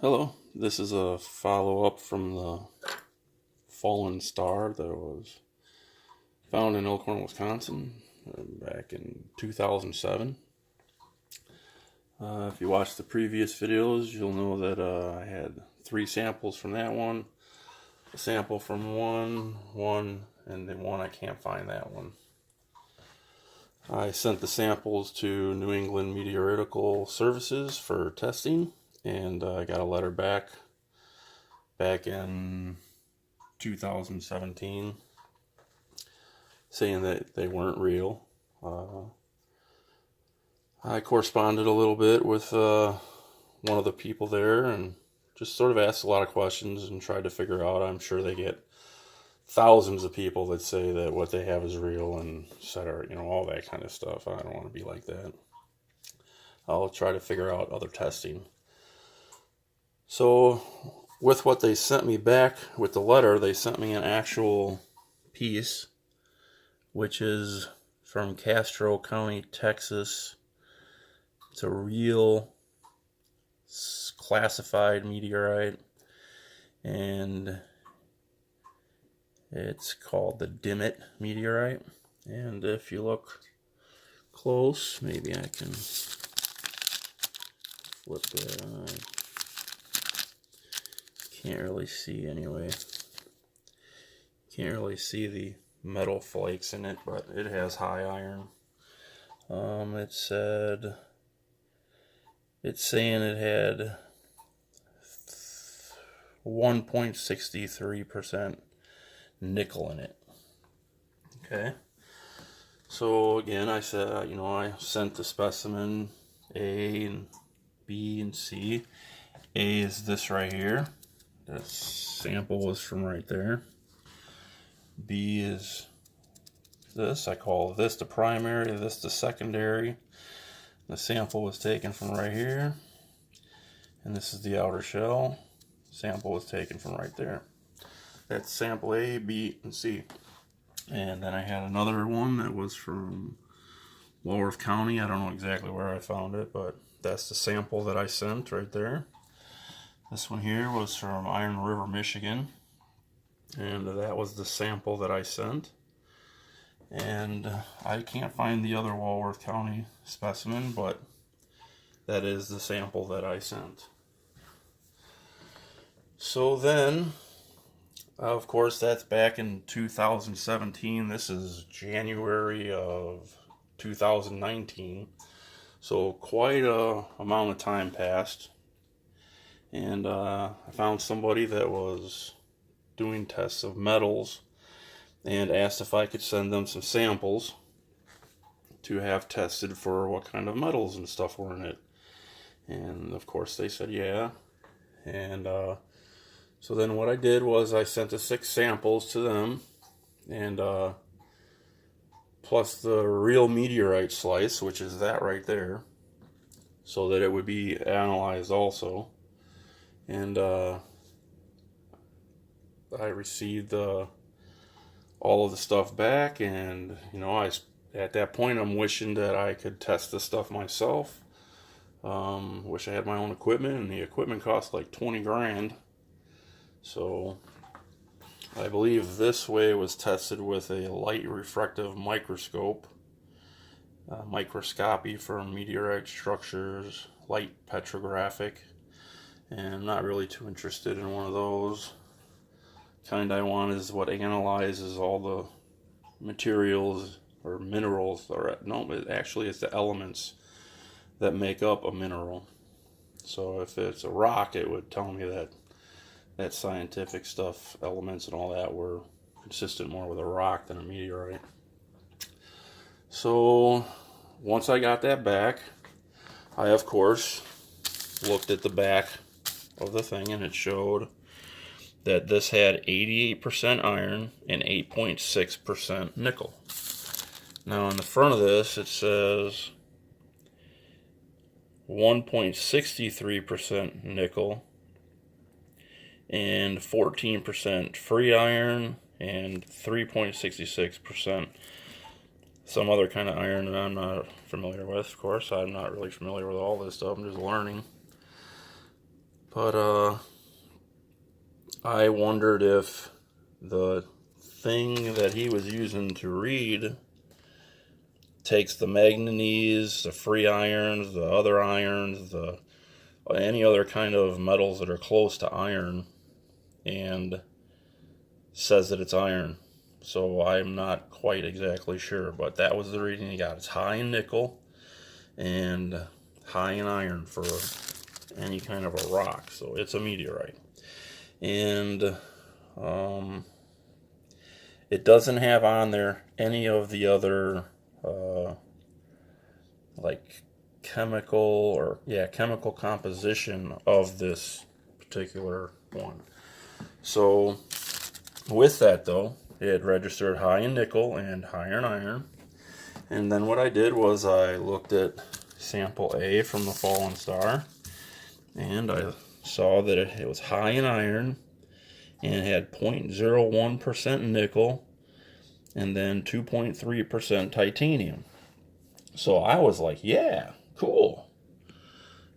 Hello, this is a follow-up from the fallen star that was found in Elkhorn, Wisconsin back in 2007. If you watched the previous videos, you'll know that I had 3 samples from that one, a sample from one, and then one I can't find that one. I sent the samples to New England Meteoritical Services for testing, and I got a letter back in 2017 saying that they weren't real. I corresponded a little bit with one of the people there and just sort of asked a lot of questions and tried to figure out. I'm sure they get thousands of people that say that what they have is real and etc. All that kind of stuff. I don't want to be like that. I'll try to figure out other testing. So with what they sent me back with the letter, they sent me an actual piece, which is from Castro County, Texas. It's a real classified meteorite, and it's called the Dimmitt meteorite. And if you look close, maybe I can flip that. Can't really see anyway. Can't really see the metal flakes in it, but it has high iron. It's saying it had 1.63% nickel in it. Okay. So again, I said, I sent the specimen A and B and C. A is this right here. That sample was from right there. B is this. I call this the primary, this the secondary. The sample was taken from right here. And this is the outer shell. Sample was taken from right there. That's sample A, B, and C. And then I had another one that was from Walworth County. I don't know exactly where I found it, but that's the sample that I sent right there. This one here was from Iron River, Michigan. And that was the sample that I sent. And I can't find the other Walworth County specimen, but that is the sample that I sent. So then, of course, that's back in 2017. This is January of 2019. So quite a amount of time passed. And I found somebody that was doing tests of metals and asked if I could send them some samples to have tested for what kind of metals and stuff were in it. And of course they said yeah. And so then what I did was I sent the 6 samples to them, and plus the real meteorite slice, which is that right there, so that it would be analyzed also. And I received all of the stuff back, and at that point I'm wishing that I could test this stuff myself. Wish I had my own equipment, and the equipment cost like 20 grand. So I believe this way was tested with a light refractive microscope, microscopy for meteorite structures, light petrographic, and I'm not really too interested in one of those. Kind I want is what analyzes all the materials or minerals, or no, actually it's the elements that make up a mineral. So if it's a rock, it would tell me that scientific stuff, elements and all that, were consistent more with a rock than a meteorite. So once I got that back, I of course looked at the back of the thing, and it showed that this had 88% iron and 8.6% nickel. Now on the front of this it says 1.63% nickel and 14% free iron and 3.66% some other kind of iron that I'm not familiar with. Of course, I'm not really familiar with all this stuff. I'm just learning. But I wondered if the thing that he was using to read takes the manganese, the free irons, the other irons, any other kind of metals that are close to iron, and says that it's iron. So I'm not quite exactly sure, but that was the reading he got. It's high in nickel and high in iron for any kind of a rock. So it's a meteorite. And it doesn't have on there any of the other like chemical composition of this particular one. So with that though, it registered high in nickel and higher in iron. And then what I did was I looked at sample A from the fallen star, and I saw that it was high in iron and had 0.01% nickel and then 2.3% titanium. So I was like, yeah, cool.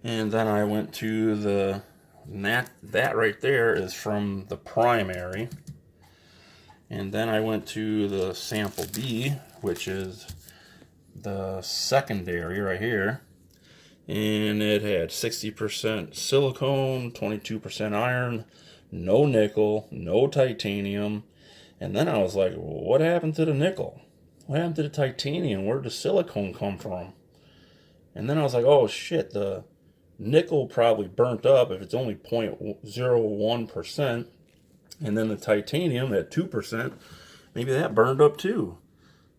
And then I went to that right there is from the primary. And then I went to the sample B, which is the secondary right here. And it had 60% silicone, 22% iron, no nickel, no titanium. And then I was like, well, what happened to the nickel? What happened to the titanium? Where did the silicone come from? And then I was like, oh shit, the nickel probably burnt up if it's only 0.01%. And then the titanium at 2%, maybe that burned up too.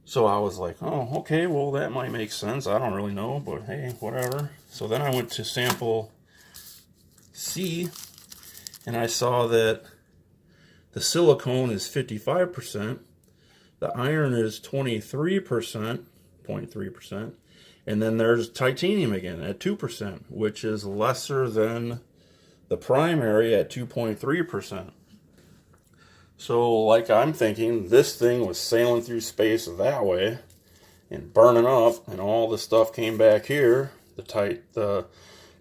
So I was like, oh, okay, well, that might make sense. I don't really know, but hey, whatever. So then I went to sample C, and I saw that the silicone is 55%, the iron is 23%, 0.3%, and then there's titanium again at 2%, which is lesser than the primary at 2.3%. So, like, I'm thinking this thing was sailing through space that way and burning up, and all the stuff came back here. The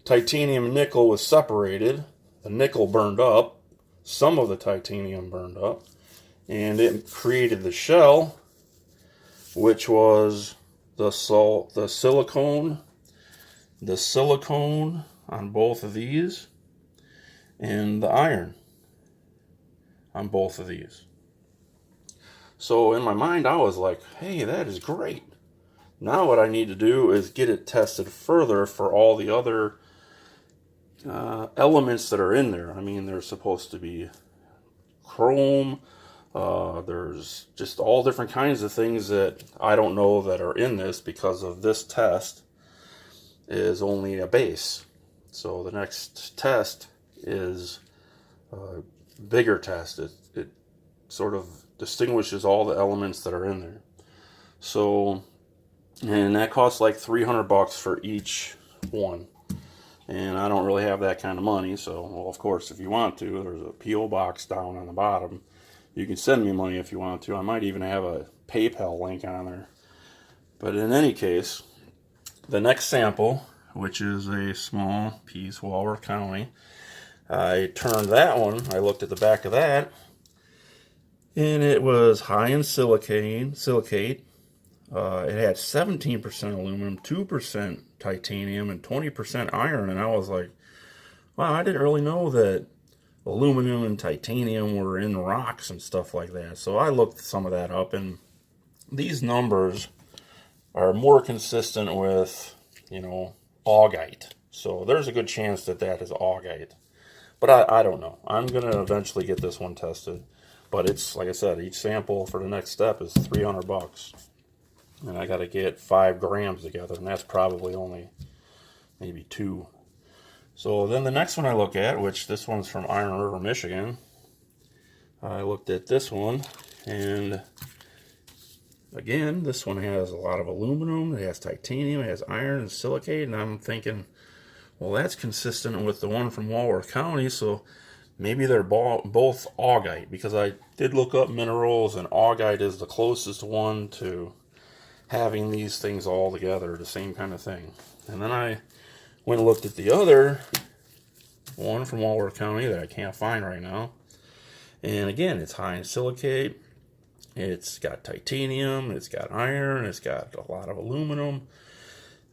titanium and nickel was separated. The nickel burned up. Some of the titanium burned up. And it created the shell, which was the silicone on both of these, and the iron on both of these. So in my mind, I was like, hey, that is great. Now what I need to do is get it tested further for all the other elements that are in there. I mean, there's supposed to be chrome. There's just all different kinds of things that I don't know that are in this, because of this test is only a base. So the next test is bigger test. It sort of distinguishes all the elements that are in there. So, and that costs like $300 for each one. And I don't really have that kind of money. So, well, of course, if you want to, there's a P.O. box down on the bottom. You can send me money if you want to. I might even have a PayPal link on there. But in any case, the next sample, which is a small piece, Walworth County, I turned that one, I looked at the back of that, and it was high in silicate. It had 17% aluminum, 2% titanium, and 20% iron. And I was like, wow, I didn't really know that aluminum and titanium were in rocks and stuff like that. So I looked some of that up, and these numbers are more consistent with, augite. So there's a good chance that that is augite. But I don't know. I'm going to eventually get this one tested. But it's, like I said, each sample for the next step is $300. And I got to get 5 grams together, and that's probably only maybe 2. So then the next one I look at, which this one's from Iron River, Michigan. I looked at this one, and again, this one has a lot of aluminum, it has titanium, it has iron and silicate, and I'm thinking, well, that's consistent with the one from Walworth County, so maybe they're both augite, because I did look up minerals, and augite is the closest one to having these things all together, the same kind of thing. And then I went and looked at the other one from Walworth County that I can't find right now. And again, it's high in silicate. It's got titanium, it's got iron, it's got a lot of aluminum.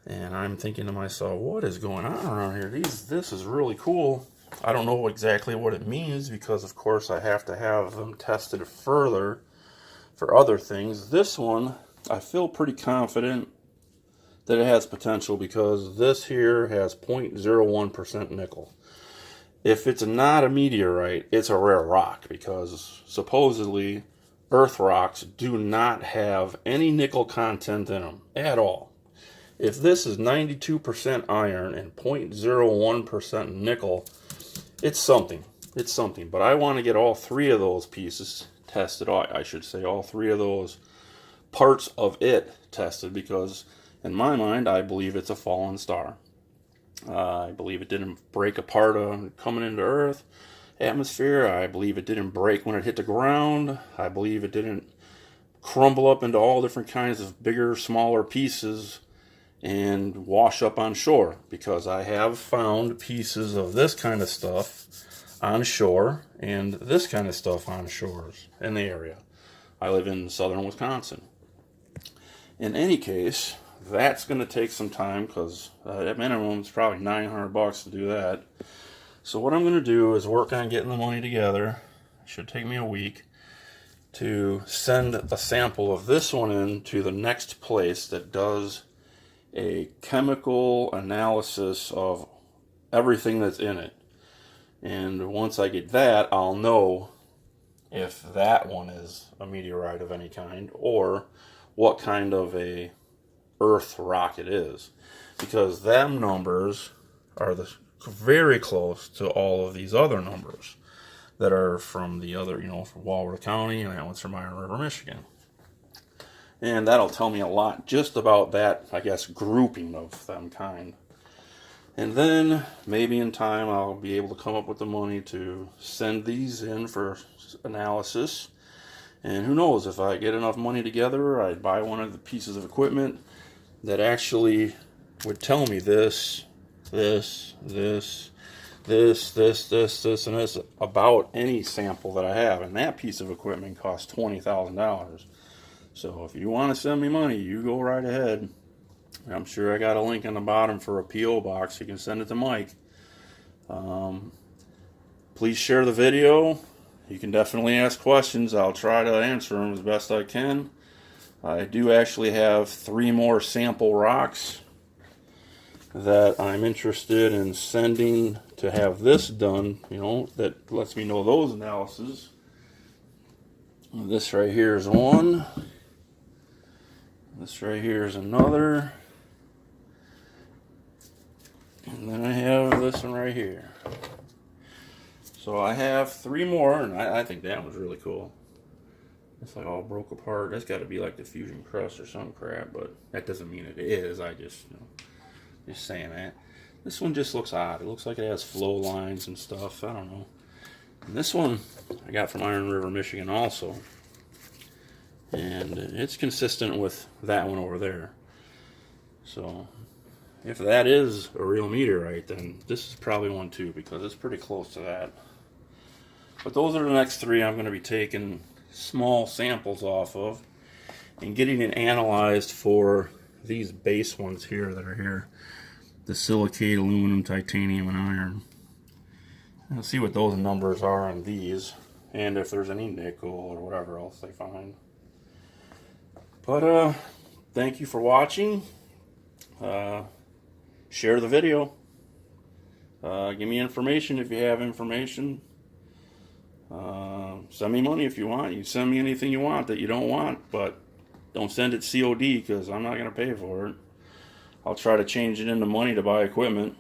And I'm thinking to myself, what is going on around here? This is really cool. I don't know exactly what it means because, of course, I have to have them tested further for other things. This one, I feel pretty confident that it has potential because this here has 0.01% nickel. If it's not a meteorite, it's a rare rock because supposedly earth rocks do not have any nickel content in them at all. If this is 92% iron and 0.01% nickel, it's something. It's something. But I want to get all three of those pieces tested. I should say all three of those parts of it tested because in my mind, I believe it's a fallen star. I believe it didn't break apart coming into Earth atmosphere. I believe it didn't break when it hit the ground. I believe it didn't crumble up into all different kinds of bigger, smaller pieces and wash up on shore, because I have found pieces of this kind of stuff on shore and this kind of stuff on shores in the area. I live in southern Wisconsin. In any case, that's going to take some time because at minimum it's probably $900 to do that. So what I'm going to do is work on getting the money together. It should take me a week to send a sample of this one in to the next place that does a chemical analysis of everything that's in it. And once I get that, I'll know if that one is a meteorite of any kind or what kind of a earth rock it is, because them numbers are very close to all of these other numbers that are from the other, from Walworth County, and that one's from Iron River, Michigan. And that'll tell me a lot just about that, I guess, grouping of them kind. And then maybe in time I'll be able to come up with the money to send these in for analysis. And who knows, if I get enough money together, I'd buy one of the pieces of equipment that actually would tell me this, and this about any sample that I have. And that piece of equipment costs $20,000. So if you want to send me money, you go right ahead. I'm sure I got a link on the bottom for a P.O. box. You can send it to Mike. Please share the video. You can definitely ask questions. I'll try to answer them as best I can. I do actually have 3 more sample rocks that I'm interested in sending to have this done, that lets me know those analyses. This right here is one. This right here is another. And then I have this one right here. So I have 3 more, and I think that one's really cool. It's like all broke apart. That's got to be like the fusion crust or some crap, but that doesn't mean it is. I just, just saying that. This one just looks odd. It looks like it has flow lines and stuff. I don't know. And this one I got from Iron River, Michigan also. And it's consistent with that one over there. So if that is a real meteorite, then this is probably one too, because it's pretty close to that. But those are the next 3 I'm going to be taking small samples off of and getting it analyzed for these base ones here that are here. The silicate, aluminum, titanium, and iron. I'll see what those numbers are on these, and if there's any nickel or whatever else they find. But thank you for watching. Share the video. Give me information if you have information. Send me money if you want. You send me anything you want that you don't want, but don't send it COD because I'm not going to pay for it. I'll try to change it into money to buy equipment.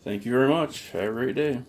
Thank you very much. Have a great day.